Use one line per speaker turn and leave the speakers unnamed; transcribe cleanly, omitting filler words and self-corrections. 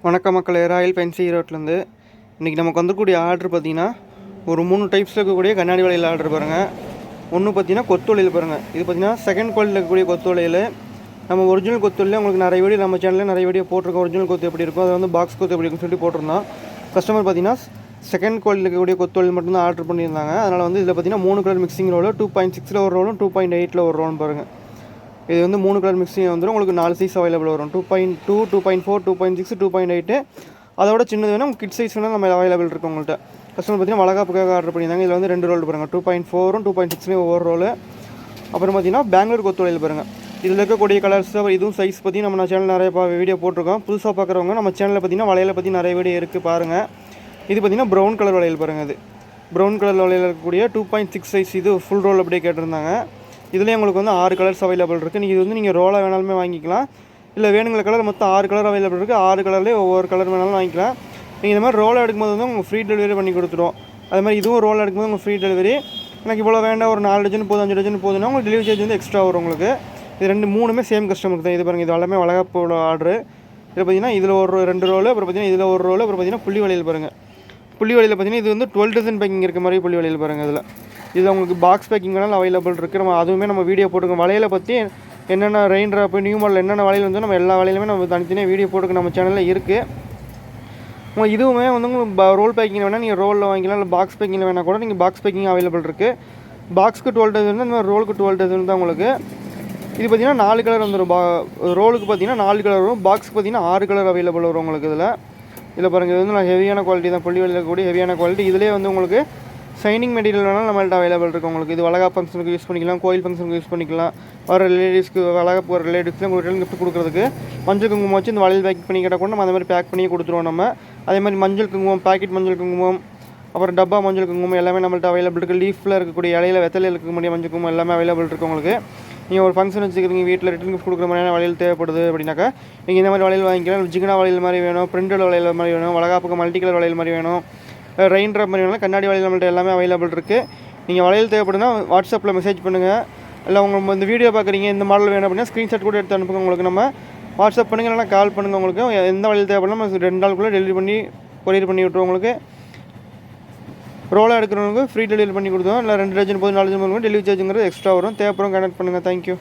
வணக்கம் மக்களே, ராயல் பென்சி ஈரோட்லேருந்து. இன்றைக்கி நமக்கு வந்துக்கூடிய ஆர்டர் பார்த்திங்கன்னா ஒரு 3 டைப்ஸில் இருக்கக்கூடிய கண்ணாடி வளையல் ஆர்டர் பாருங்கள். ஒன்று பார்த்திங்கன்னா கொத்து வளையல் பாருங்கள். இது பார்த்திங்கன்னா செகண்ட் குவாலிட்டியில் இருக்கக்கூடிய கொத்து வளையல். நம்ம ஒரிஜினல் கொத்து வளையல் உங்களுக்கு நிறைய வீடியோ நம்ம சேனலில் நிறைய வீடியோ போட்டிருக்கோம். ஒரிஜினல் கொத்து எப்படி இருக்கும், அதை வந்து பாக்ஸ் கொத்து எப்படி இருக்குன்னு சொல்லி போட்டிருந்தோம். கஸ்டமர் பார்த்திங்கன்னா செகண்ட் குவாலிட்டியில் இருக்கக்கூடிய கொத்து வளையல் மட்டும்தான் ஆர்டர் பண்ணியிருந்தாங்க. அதனால் வந்து இதில் பார்த்திங்கன்னா 3 கலர் மிக்சிங் ரோல் 2.6 ஒரு ரோலும் 2.8 ஒரு ரோலும் பாருங்கள். இது வந்து 3 கலர் மிக்சிங் வந்துடும். உங்களுக்கு 4 சைஸ் அவைலபிள் வரும். 2.2, 2.4, 2.6, 2.8. அதோட சின்னது வேணும் உங்களுக்கு கிட் சைஸ் வேணும் நம்ம அவைலபிள் இருக்குது உங்கள்கிட்ட. கஸ்டமர் பார்த்தீங்கன்னா வளகாப்புக்காக ஆர்டர் பண்ணியிருந்தாங்க. இதில் வந்து 2 ரோல் பாருங்கள். 2.4ம் 2.6 ஒவ்வொரு ரோல். அப்புறம் பார்த்தீங்கன்னா பெங்களூர் கொத்து வளையல் பாருங்கள். இதில் இருக்கக்கூடிய கலர்ஸ் அப்புறம் இதுவும் சைஸ் பற்றி நம்ம சேனல் நிறைய வீடியோ போட்டிருக்கோம். புதுசாக பார்க்குறவங்க நம்ம சேனலில் பார்த்தீங்கன்னா வளையலை பற்றி நிறைய வீடியோ இருக்குது பாருங்கள். இது பார்த்தீங்கன்னா ப்ரௌன் கலர் வளையல் பாருங்கள். இது ப்ரௌன் கலர் வளையல் இருக்கக்கூடிய 2.6 சைஸ். இது ஃபுல் ரோல் அப்படியே கேட்டிருந்தாங்க. இதுலேயே உங்களுக்கு வந்து 6 கலர்ஸ் அவைலபிள் இருக்குது. நீங்கள் இது வந்து நீங்கள் ரோலாக வேணாலுமே வாங்கிக்கலாம். இல்லை வேணுங்கிற கலர் மொத்தம் 6 கலர் அவைலபிள் இருக்குது. 6 கலர்லேயே ஒவ்வொரு கலர் வேணாலும் வாங்கிக்கலாம். நீங்கள் இந்த மாதிரி ரோலாக எடுக்கும்போது வந்து உங்களுக்கு ஃப்ரீ டெலிவரி பண்ணி கொடுத்துருவோம். அது மாதிரி இதுவும் ரோலாக எடுக்கும்போது உங்களுக்கு ஃப்ரீ டெலிவரி. எனக்கு இவ்வளோ வேண்டாம், ஒரு 4 டஜன் போதும், 5 டஜன் போதுன்னா உங்களுக்கு டெலிவரி சார்ஜ் வந்து எக்ஸ்ட்ரா வரும் உங்களுக்கு. இது 3மே சேம் கஸ்டமருக்கு தான். இது பாருங்கள், இது எல்லாமே வளகாப்போட ஆர்டரு. இதில் பார்த்தீங்கன்னா இதில் ஒரு 2 ரோல், அப்புறம் பார்த்தீங்கன்னா இதில் ஒரு ரோல், அப்புறம் பார்த்தீங்கன்னா புள்ளி வளையல் பாருங்கள். புள்ளி வளையல் பார்த்தீங்கன்னா இது வந்து 12 டஜன் பேக்கிங் இருக்க மாதிரி புள்ளி வளையல் பாருங்கள். இதில் உங்களுக்கு பாக்ஸ் பேக்கிங் வேணாலும் அவைலபிள் இருக்குது. நம்ம அதுவுமே நம்ம வீடியோ போட்டுருக்கோம். வளையலை பற்றி என்னென்ன ரெயின் ட்ராப்பு நியூ மாடல் என்னென்ன வளையல் வந்து நம்ம எல்லா வளையலுமே நம்ம தனித்தனியாக வீடியோ போட்டுக்க நம்ம சேனலில் இருக்குது. உங்களுக்கு இதுவுமே வந்து உங்களுக்கு ரோல் பேக்கிங் வேணால் நீங்கள் ரோலில் வாங்கிக்கலாம். இல்லை பாக்ஸ் பேக்கிங்கில் வேணால் கூட நீங்கள் பாக்ஸ் பேக்கிங் அவைலபிள் இருக்குது. பாக்ஸுக்கு 12 டஜன் இந்த மாதிரி ரோலுக்கு 12 டஜன் தான் உங்களுக்கு. இது பார்த்திங்கன்னா 4 கலர் வந்துடும். ரோலுக்கு பார்த்திங்கன்னா 4 கலர் வரும். பாக்ஸுக்கு பார்த்திங்கன்னா 6 கலர் அவைலபிள் வரும் உங்களுக்கு. இதில் பாருங்கள், இது வந்து நான் ஹெவியான குவாலிட்டி தான். புள்ளி வளையல் கூடிய ஹெவியான குவாலிட்டி. இதிலே வந்து உங்களுக்கு ஷைனிங் மெட்டீரியல் வேணாலும் நம்மள்ட்ட அவைலபிள் இருக்குது உங்களுக்கு. இது வளகாப்பு ஃபங்க்ஷனுக்கு யூஸ் பண்ணிக்கலாம், கோயில் ஃபங்க்ஷனுக்கு யூஸ் பண்ணிக்கலாம். வர ரிலேட்டிவ்ஸ்க்கு வளகாப்பு வர ரிலேட்டிவ்ஸ்க்கு உங்களுக்கு ரிட்டர்ன் கிஃப்ட் கொடுக்குறதுக்கு மஞ்சள் குங்குமம் வச்சு இந்த வளையல் பேக் பண்ணி கேட்டால் கூட நம்ம அந்த மாதிரி பேக் பண்ணி கொடுத்துருவோம் நம்ம. அதே மாதிரி மஞ்சள் குங்குமம், பாக்கெட் மஞ்சள் குங்குமம், அப்புறம் டப்பா மஞ்சள் குங்குமம் எல்லாமே நம்மள்ட்ட அவைலபிள் இருக்குது. லீஃபில் இருக்கக்கூடிய இலையில வெத்தலையில் இருக்கக்கூடிய மஞ்சள் குங்குமம் எல்லாமே அவைலபிள் இருக்குது உங்களுக்கு. நீங்கள் ஒரு ஃபங்க்ஷன் வச்சுக்கிறீங்க, வீட்டில் ரிட்டர்ன் கிஃப்ட் கொடுக்குற மாதிரியான வளையல் தேவைப்படுது அப்படின்னாக்கா நீங்கள் இந்த மாதிரி வளையல் வாங்கிக்கலாம். ஜிகனா வளையல் மாதிரி வேணும், பிரிண்டட் வளையல் மாதிரி வேணும், வளகாப்புக்கு மல்டி கலர் வளையல் மாதிரி வேணும், ரெயின் ட்ராப் மாதிரி வேணும், கண்ணாடி வளையல் நம்மள்ட்ட எல்லாமே அவைலபிள் இருக்குது. நீங்கள் வளையல் தேவைப்படுதுன்னா வாட்ஸ்அப்பில் மெசேஜ் பண்ணுங்கள். இல்லை உங்களுக்கு இந்த வீடியோ பார்க்குறீங்க, இந்த மாடல் வேணும் அப்படின்னா ஸ்க்ரீன்ஷாட் கூட எடுத்து அனுப்புங்க. உங்களுக்கு நம்ம வாட்ஸ்அப் பண்ணுங்கள், இல்லைனா கால் பண்ணுங்கள். உங்களுக்கு எந்த வளையல் தேவைப்படலாம் நம்ம 2 நாளுக்குள்ளே டெலிவரி பண்ணி கொரியர் பண்ணி விட்ருவோம். உங்களுக்கு ரோலாக எடுக்கிறவங்களுக்கு ஃப்ரீ டெலிவரி பண்ணி கொடுத்தோம். இல்லை 2 டஜன் போது 4 டஜன் போது டெலிவரி சார்ஜுங்கிறது எக்ஸ்ட்ரா வரும். தேவைப்படும் கனெக்ட் பண்ணுங்கள். தேங்க்யூ.